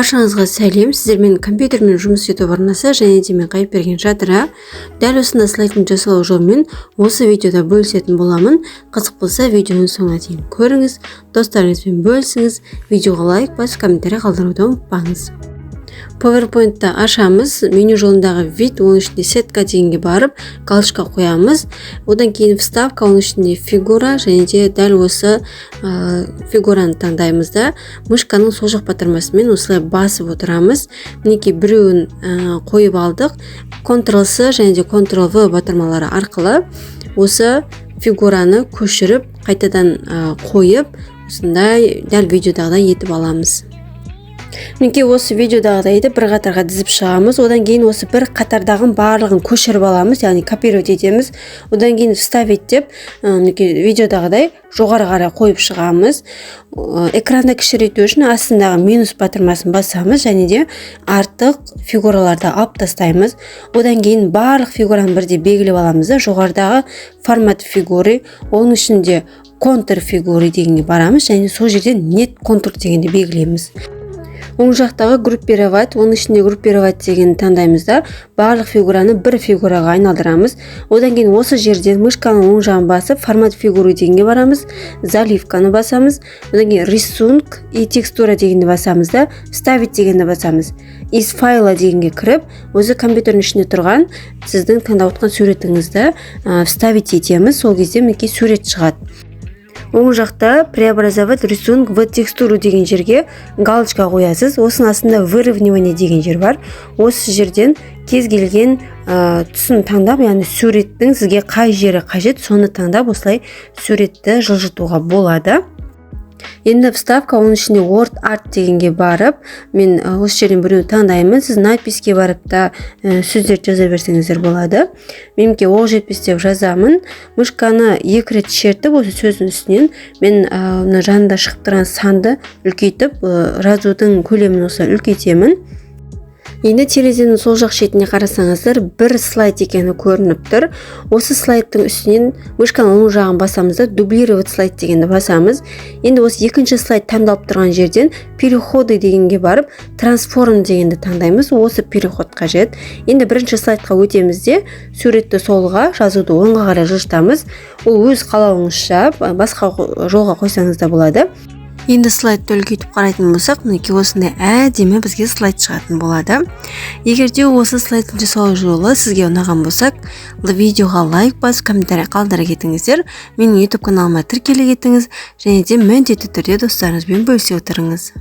Баршаңызға сәлем. Сіздермен компьютермен жұмыс ету барнасы және де мен қайып берген жадыра. Дәл осында слайдын жасалу жолымен осы видеода бөлісетін боламын. Қызық болса видеоның соңына дейін көріңіз, достарыңызбен бөлісіңіз, видеоға лайк басып комментарий қалдыруды ұмытпаңыз. PowerPoint-та ашамыз, меню жолындағы вид, оның ішінде сетка дегенге барып, галочка қоямыз. Одан кейін вставка, оның ішінде фигура, және де дәл осы фигураны таңдаймыз да, мышканың сол жақ батырмасымен осылай басып отырамыз. Мінекей біреуін қойып алдық. Ctrl-C және де Ctrl-V батырмалары арқылы осы фигураны көшіріп, қайтадан қойып, осындай дәл видеодағыдай етіп аламыз. Мінекей осы видеодағыдай етіп бір қатарға дізіп шығамыз. Одан кейін осы бір қатардағын барлығын көшіріп аламыз, яғни копировать етеміз. Одан кейін вставить деп, мінекей видеодағыдай жоғары қарай қойып шығамыз. Экранды кішірейту үшін астындағы минус батырмасын басамыз және де артық фигураларды алып тастаймыз. Одан кейін барлық фигураны бірде белгілеп аламыз да, жоғарыдағы формат фигуры, оның ішінде контур фигуры дегенге барамыз және сол жерден нет контур дегенді белгілейміз. Оң жақтағы группировать, оның ішінде группировать дегенді таңдаймыз да, барлық фигураны бір фигураға айналдырамыз. Одан кейін осы жерден мышканың оң жағын басып, формат фигуры дегенге барамыз, заливканы басамыз. Одан кейін рисунок и текстура дегенді басамыз да, вставить дегенді басамыз. Из файла дегенге кіріп, өзі компьютердің ішінде тұрған сіздің таңдап отқан суретіңізді вставить етеміз. Сол кезде мінекей сурет шығады. Оң жақта преобразовать рисунок в текстуру деген жерге галочка қоясыз. Осының астында выравнивание деген жер бар. Осы жерден кез келген түсін таңдап, яғни суреттің сізге қай жері қажет, соны таңдап осылай суретті жылжытуға болады. Енді вставка, оның ішінде word art дегенге барып, мен осы жерден біреуін таңдаймын. Сіз надписке барып та сөздерді жаза берсеңіздер болады. Меніке оқ жетпес деп жазамын. Мышканы екі рет шертіп, осы сөздің үстінен мен жанында шығып тұрған санды үлкейтіп, жазудың көлемін осы үлкейтемін. Енді терезенің сол жақ шетіне қарасаңыздар, бір слайд екені көрініп тұр. Осы слайдтың үстінен мышканың оң жағын басамыз да, дублировать слайд дегенді басамыз. Енді осы екінші слайд таңдалып тұрған жерден переходы дегенге барып, трансформ дегенді таңдаймыз. Осы переход қажет. Енді бірінші слайдқа өтеміз де, суретті солға, жазуды оңға қарай жылжытамыз. Ол өз қалауыңызша басқа жолға қойсаңыз да болады. Енді слайдты үлкейтіп қарайтын болсақ, мінекей осындай әдемі бізге слайд шығатын болады. Егер де осы слайдтың жасалу жолы сізге ұнаған болсақ, видеоға лайк басып, комментарий қалдыра кетіңіздер. Менің YouTube каналыма тіркеле кетіңіз және де міндетті түрде достарыңызбен бөлісе отырыңыз.